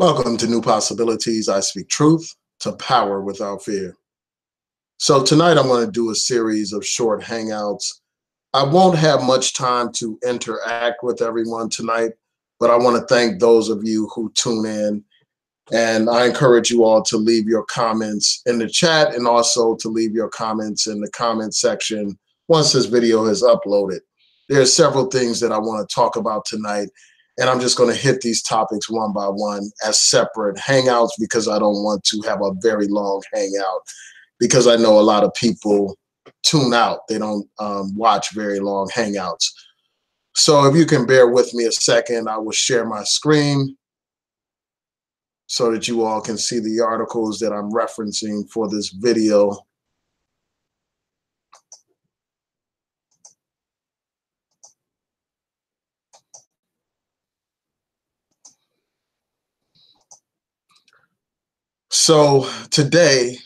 Welcome to New Possibilities. I speak truth to power without fear. So tonight I'm going to do a series of short hangouts. I won't have much time to interact with everyone tonight, but I want to thank those of you who tune in. And I encourage you all to leave your comments in the chat and also to leave your comments in the comment section once this video is uploaded. There are several things that I want to talk about tonight, and I'm just going to hit these topics one by one as separate hangouts because I don't want to have a very long hangout because I know a lot of people tune out. They don't watch very long hangouts. So if you can bear with me a second, I will share my screen so that you all can see the articles that I'm referencing for this video. So today,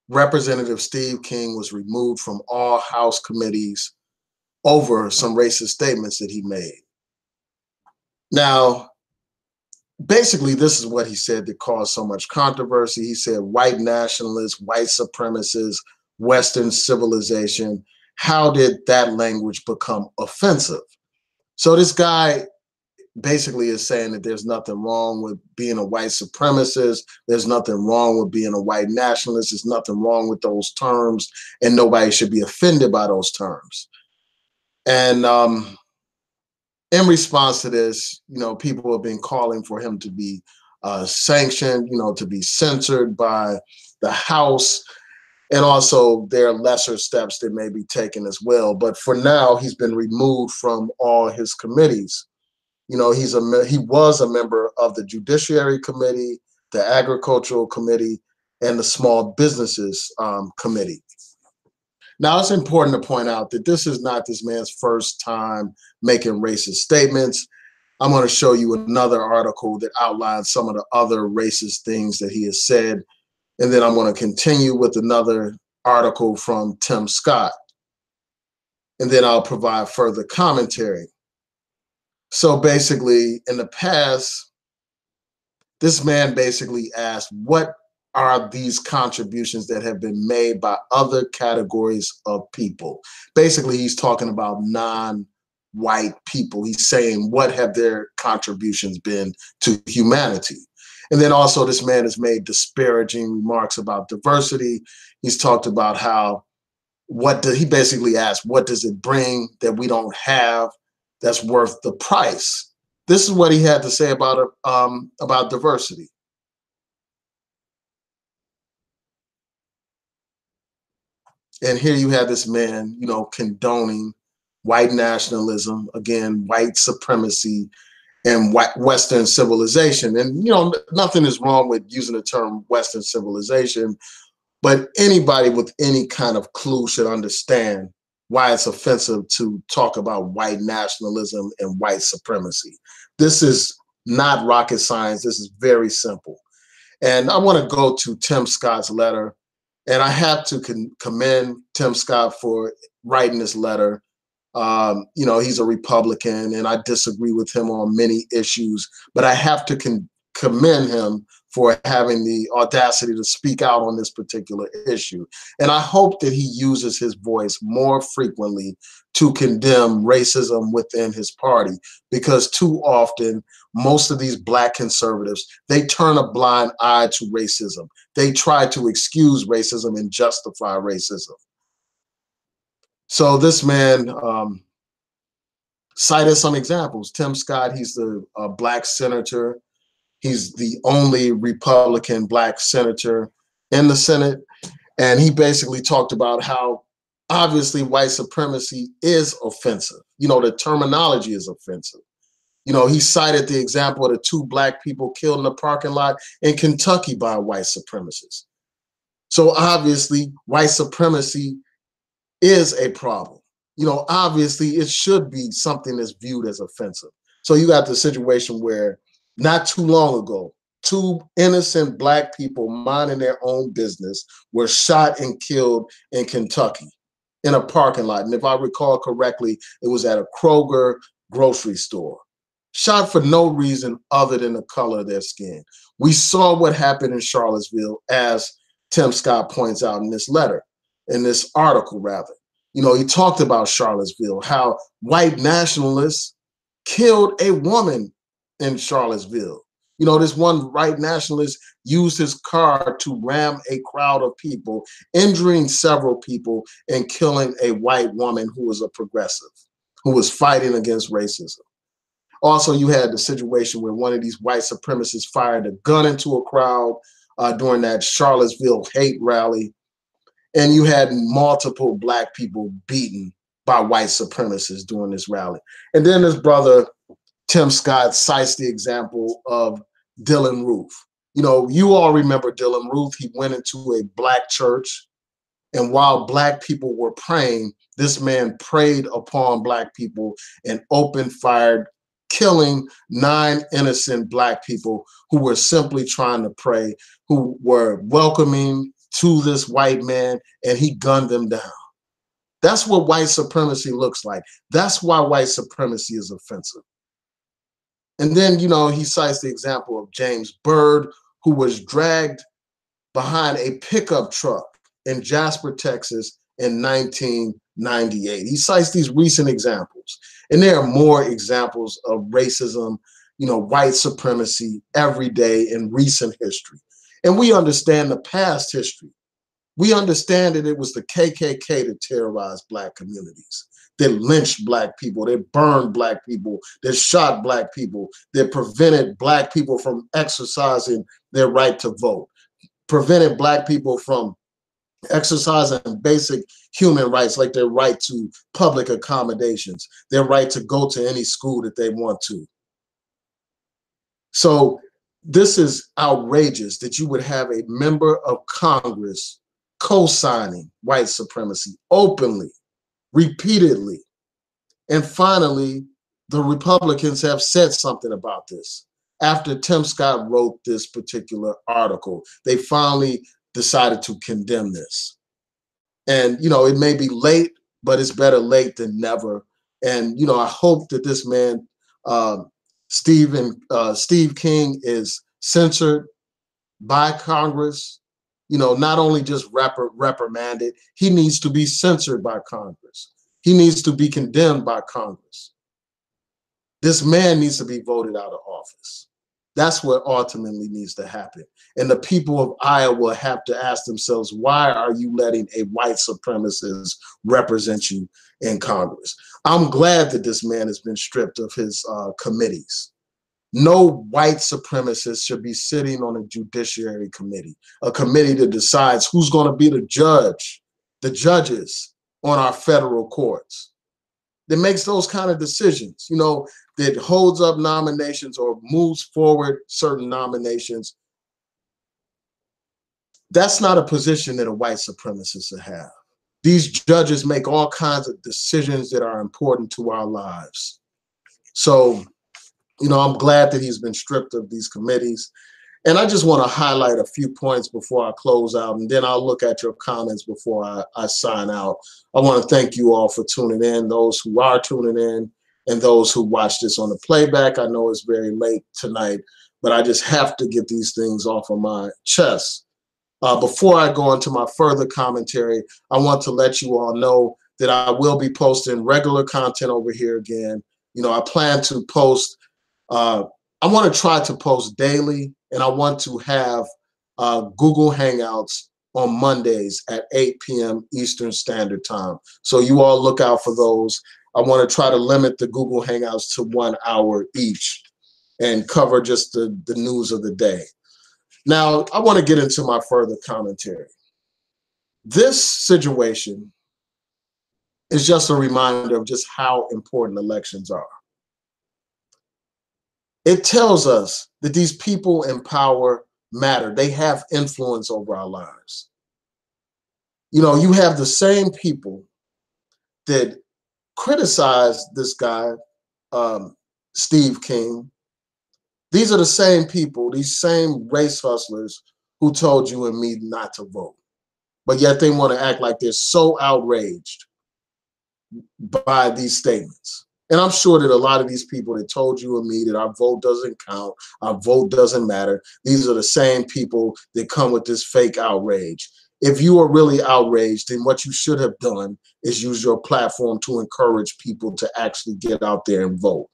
Representative Steve King was removed from all House committees over some racist statements that he made. Now, basically, this is what he said that caused so much controversy. He said white nationalists, white supremacists, Western civilization. How did that language become offensive? So this guy basically is saying that there's nothing wrong with being a white supremacist. There's nothing wrong with being a white nationalist. There's nothing wrong with those terms, and nobody should be offended by those terms. And in response to this, people have been calling for him to be sanctioned, to be censored by the House. And also there are lesser steps that may be taken as well. But for now, he's been removed from all his committees. He was a member of the Judiciary Committee, the Agricultural Committee, and the Small Businesses Committee. Now, it's important to point out that this is not this man's first time making racist statements. I'm going to show you another article that outlines some of the other racist things that he has said. And then I'm going to continue with another article from Tim Scott. And then I'll provide further commentary. So basically, in the past, this man basically asked, what are these contributions that have been made by other categories of people? Basically, he's talking about non-white people. He's saying, what have their contributions been to humanity? And then also this man has made disparaging remarks about diversity. He's talked about how, he basically asked, what does it bring that we don't have that's worth the price? This is what he had to say about diversity. And here you have this man, condoning white nationalism, again, white supremacy, and Western civilization. And, nothing is wrong with using the term Western civilization, but anybody with any kind of clue should understand why it's offensive to talk about white nationalism and white supremacy. This is not rocket science. This is very simple. And I want to go to Tim Scott's letter. And I have to commend Tim Scott for writing this letter. He's a Republican, and I disagree with him on many issues, but I have to commend him for having the audacity to speak out on this particular issue. And I hope that he uses his voice more frequently to condemn racism within his party, because too often, most of these Black conservatives, they turn a blind eye to racism. They try to excuse racism and justify racism. So this man cited some examples. Tim Scott, he's the Black senator. He's the only Republican Black senator in the Senate. And he basically talked about how obviously white supremacy is offensive. The terminology is offensive. He cited the example of the 2 Black people killed in a parking lot in Kentucky by a white supremacist. So obviously white supremacy is a problem. Obviously it should be something that's viewed as offensive. So you got the situation where not too long ago, 2 innocent Black people minding their own business were shot and killed in Kentucky in a parking lot. And if I recall correctly, it was at a Kroger grocery store. shot for no reason other than the color of their skin. We saw what happened in Charlottesville, as Tim Scott points out in this letter, in this article, rather. You know, he talked about Charlottesville, how white nationalists killed a woman in Charlottesville. You know, this one white nationalist used his car to ram a crowd of people, injuring several people and killing a white woman who was a progressive, who was fighting against racism. Also, you had the situation where one of these white supremacists fired a gun into a crowd during that Charlottesville hate rally. And you had multiple black people beaten by white supremacists during this rally. And then his brother, Tim Scott, cites the example of Dylan Roof. You know, you all remember Dylan Roof. He went into a black church, and while black people were praying, this man preyed upon black people and opened fire, killing 9 innocent black people who were simply trying to pray, who were welcoming to this white man, and he gunned them down. That's what white supremacy looks like. That's why white supremacy is offensive. And then, you know, he cites the example of James Byrd, who was dragged behind a pickup truck in Jasper, Texas in 1998. He cites these recent examples. And there are more examples of racism, you know, white supremacy every day in recent history. And we understand the past history. We understand that it was the KKK that terrorized black communities, that lynched black people, that burned black people, that shot black people, that prevented black people from exercising their right to vote, prevented black people from exercising basic human rights like their right to public accommodations, their right to go to any school that they want to. So this is outrageous that you would have a member of Congress co-signing white supremacy openly, repeatedly. And finally, the Republicans have said something about this. After Tim Scott wrote this particular article, they finally decided to condemn this. And, you know, it may be late, but it's better late than never. And, you know, I hope that this man, Steve King, is censored by Congress. You know, not only just reprimanded, he needs to be censored by Congress. He needs to be condemned by Congress. This man needs to be voted out of office. That's what ultimately needs to happen. And the people of Iowa have to ask themselves, why are you letting a white supremacist represent you in Congress? I'm glad that this man has been stripped of his committees. No white supremacist should be sitting on a judiciary committee, a committee that decides who's going to be the judges on our federal courts, that makes those kind of decisions, you know, that holds up nominations or moves forward certain nominations. That's not a position that a white supremacist should have. These judges make all kinds of decisions that are important to our lives. So, you know, I'm glad that he's been stripped of these committees. And I just want to highlight a few points before I close out, and then I'll look at your comments before I sign out. I want to thank you all for tuning in, those who are tuning in and those who watch this on the playback. I know it's very late tonight, but I just have to get these things off of my chest. Before I go into my further commentary, I want to let you all know that I will be posting regular content over here again. You know, I plan to post, I want to try to post daily, and I want to have Google Hangouts on Mondays at 8 p.m. Eastern Standard Time. So you all look out for those. I want to try to limit the Google Hangouts to 1 hour each and cover just the news of the day. Now, I want to get into my further commentary. This situation is just a reminder of just how important elections are. It tells us that these people in power matter. They have influence over our lives. You know, you have the same people that criticized this guy, Steve King. These are the same people, these same race hustlers who told you and me not to vote. But yet they want to act like they're so outraged by these statements. And I'm sure that a lot of these people that told you and me that our vote doesn't count, our vote doesn't matter, these are the same people that come with this fake outrage. If you are really outraged, then what you should have done is use your platform to encourage people to actually get out there and vote.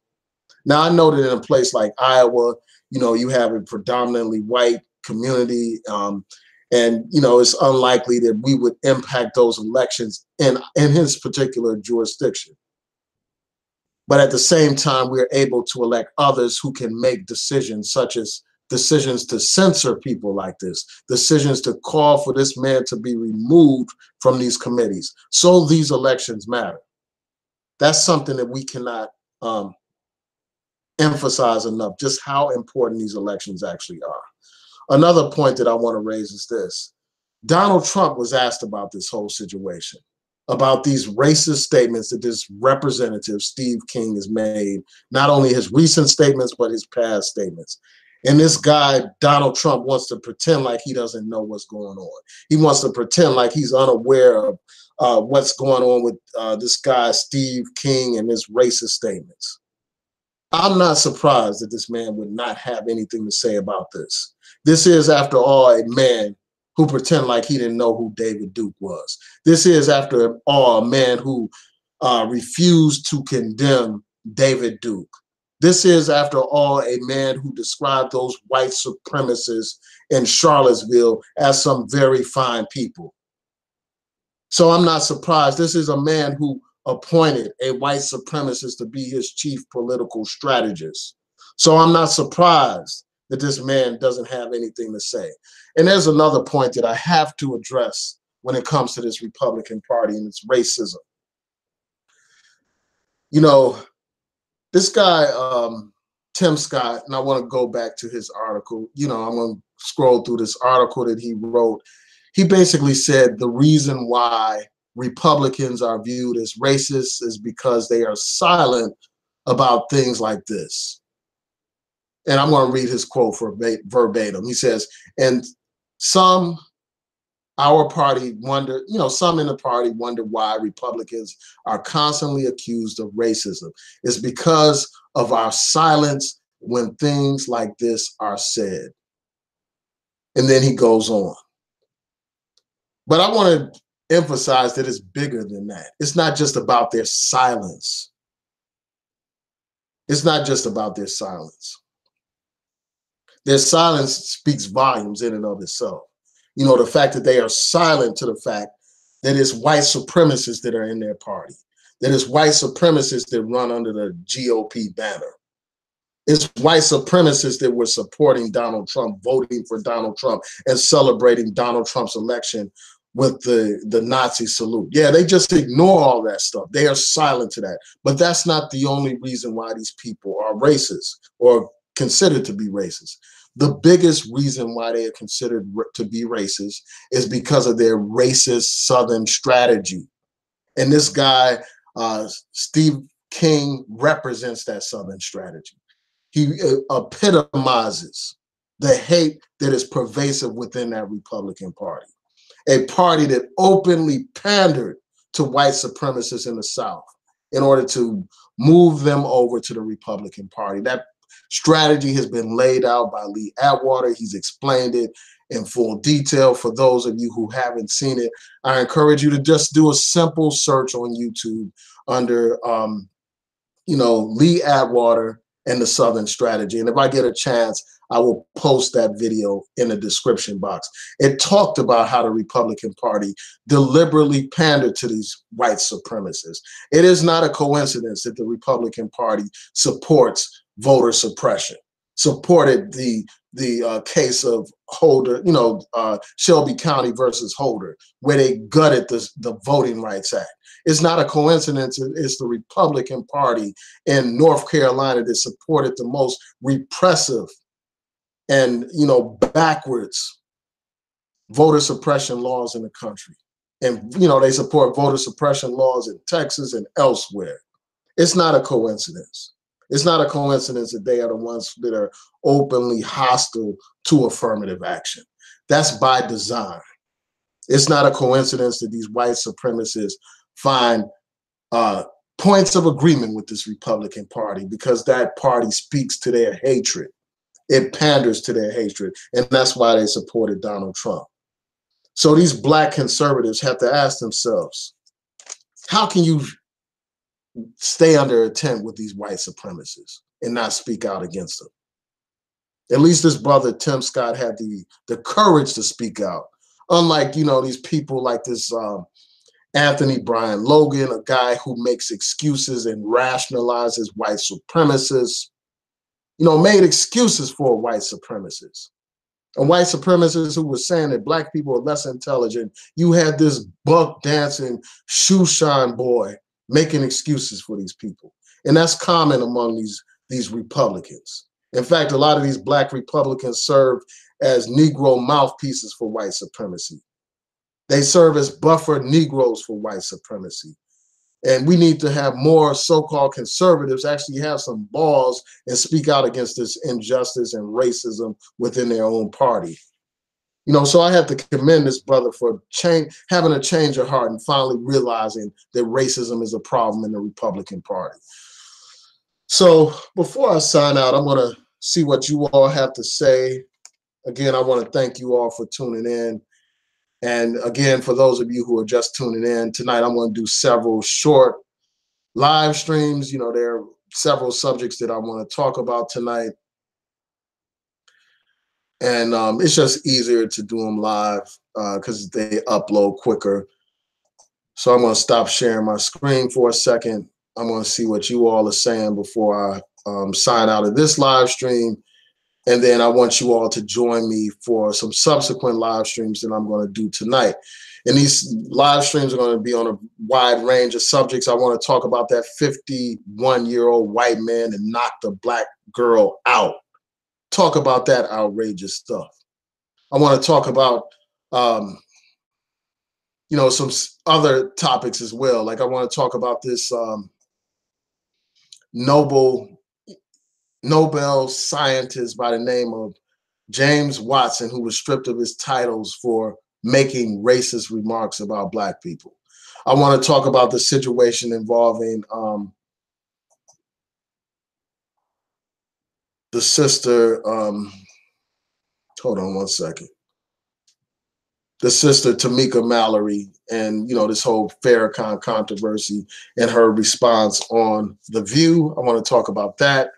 Now, I know that in a place like Iowa, you have a predominantly white community, and it's unlikely that we would impact those elections in his particular jurisdiction. But at the same time, we're able to elect others who can make decisions, such as decisions to censor people like this, decisions to call for this man to be removed from these committees. So these elections matter. That's something that we cannot emphasize enough, just how important these elections actually are. Another point that I want to raise is this. Donald Trump was asked about this whole situation, about these racist statements that this representative, Steve King, has made, not only his recent statements, but his past statements. And this guy, Donald Trump, wants to pretend like he doesn't know what's going on. He wants to pretend like he's unaware of what's going on with this guy, Steve King, and his racist statements. I'm not surprised that this man would not have anything to say about this. This is, after all, a man who pretend like he didn't know who David Duke was. This is, after all, a man who refused to condemn David Duke. This is, after all, a man who described those white supremacists in Charlottesville as some very fine people. So I'm not surprised. This is a man who appointed a white supremacist to be his chief political strategist. So I'm not surprised that this man doesn't have anything to say. And there's another point that I have to address when it comes to this Republican Party and its racism. This guy, Tim Scott, and I want to go back to his article. I'm going to scroll through this article that he wrote. He basically said the reason why Republicans are viewed as racist is because they are silent about things like this. And I'm going to read his quote verbatim. He says, and some in the party wonder why Republicans are constantly accused of racism. It's because of our silence when things like this are said. And then he goes on. But I want to emphasize that it's bigger than that. It's not just about their silence. It's not just about their silence. Their silence speaks volumes in and of itself. The fact that they are silent to the fact that it's white supremacists that are in their party, that it's white supremacists that run under the GOP banner. It's white supremacists that were supporting Donald Trump, voting for Donald Trump, and celebrating Donald Trump's election with the Nazi salute. Yeah, they just ignore all that stuff. They are silent to that. But that's not the only reason why these people are racist or considered to be racist. The biggest reason why they are considered to be racist is because of their racist Southern strategy. And this guy, Steve King, represents that Southern strategy. He epitomizes the hate that is pervasive within that Republican Party, a party that openly pandered to white supremacists in the South in order to move them over to the Republican Party. That strategy has been laid out by Lee Atwater. He's explained it in full detail. For those of you who haven't seen it, I encourage you to just do a simple search on YouTube under, Lee Atwater and the Southern Strategy. And if I get a chance, I will post that video in the description box. It talked about how the Republican Party deliberately pandered to these white supremacists. It is not a coincidence that the Republican Party supports voter suppression, supported the case of Holder, Shelby County versus Holder, where they gutted the Voting Rights Act. It's not a coincidence. It's the Republican Party in North Carolina that supported the most repressive and, backwards voter suppression laws in the country. And, they support voter suppression laws in Texas and elsewhere. It's not a coincidence. It's not a coincidence that they are the ones that are openly hostile to affirmative action. That's by design. It's not a coincidence that these white supremacists find points of agreement with this Republican Party because that party speaks to their hatred. It panders to their hatred, and that's why they supported Donald Trump. So these black conservatives have to ask themselves, how can you stay under a tent with these white supremacists and not speak out against them? At least this brother, Tim Scott, had the courage to speak out. Unlike, these people like this Anthony Brian Logan, a guy who makes excuses and rationalizes white supremacists, made excuses for white supremacists. A white supremacist who was saying that black people are less intelligent. You had this buck dancing shoe shine boy making excuses for these people. And that's common among these Republicans. In fact, a lot of these black Republicans serve as Negro mouthpieces for white supremacy. They serve as buffer Negroes for white supremacy. And we need to have more so-called conservatives actually have some balls and speak out against this injustice and racism within their own party. So I have to commend this brother for having a change of heart and finally realizing that racism is a problem in the Republican Party. So before I sign out, I'm going to see what you all have to say. Again, I want to thank you all for tuning in. And again, for those of you who are just tuning in, tonight I'm going to do several short live streams. There are several subjects that I want to talk about tonight. And it's just easier to do them live because they upload quicker. So I'm going to stop sharing my screen for a second. I'm going to see what you all are saying before I sign out of this live stream. And then I want you all to join me for some subsequent live streams that I'm going to do tonight. And these live streams are going to be on a wide range of subjects. I want to talk about that 51-year-old white man that knocked a black girl out. Talk about that outrageous stuff. I want to talk about, some other topics as well. Like I want to talk about this Nobel scientist by the name of James Watson, who was stripped of his titles for making racist remarks about black people. I want to talk about the situation involving the sister, hold on one second. The sister Tamika Mallory and, this whole Farrakhan controversy and her response on The View. I want to talk about that.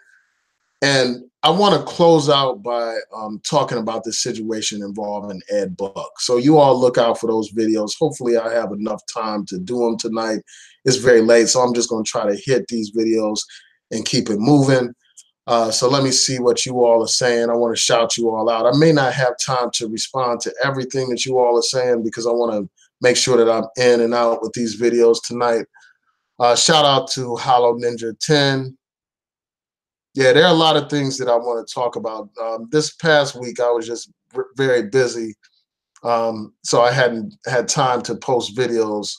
And I want to close out by talking about this situation involving Ed Buck. So you all look out for those videos. Hopefully I have enough time to do them tonight. It's very late, so I'm just going to try to hit these videos and keep it moving. So let me see what you all are saying. I want to shout you all out. I may not have time to respond to everything that you all are saying because I want to make sure that I'm in and out with these videos tonight. Shout out to Hollow Ninja 10. Yeah, there are a lot of things that I want to talk about. This past week, I was just very busy, so I hadn't had time to post videos.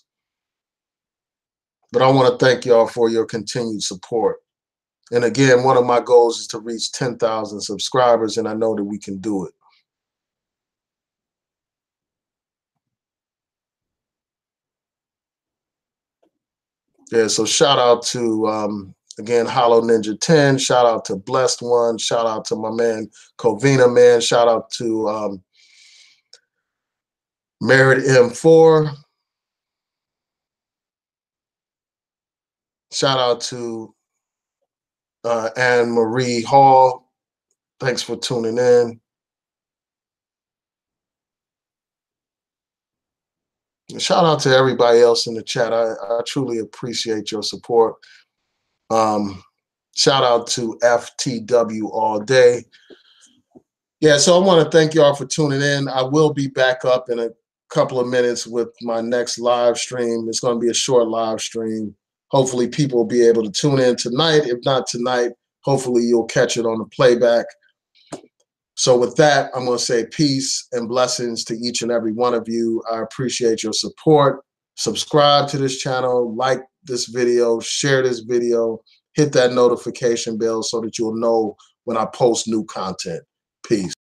But I want to thank y'all for your continued support. And again, one of my goals is to reach 10,000 subscribers, and I know that we can do it. Yeah, so shout out to, again, Hollow Ninja 10. Shout out to Blessed One. Shout out to my man, Covina Man. Shout out to Married M4. Shout out to Anne Marie Hall. Thanks for tuning in. And shout out to everybody else in the chat. I truly appreciate your support. Shout out to FTW all day. Yeah, so I want to thank y'all for tuning in. I will be back up in a couple of minutes with my next live stream. It's going to be a short live stream. Hopefully people will be able to tune in tonight. If not tonight, hopefully you'll catch it on the playback. So with that, I'm going to say peace and blessings to each and every one of you. I appreciate your support. Subscribe to this channel, like this video, share this video, hit that notification bell so that you'll know when I post new content. Peace.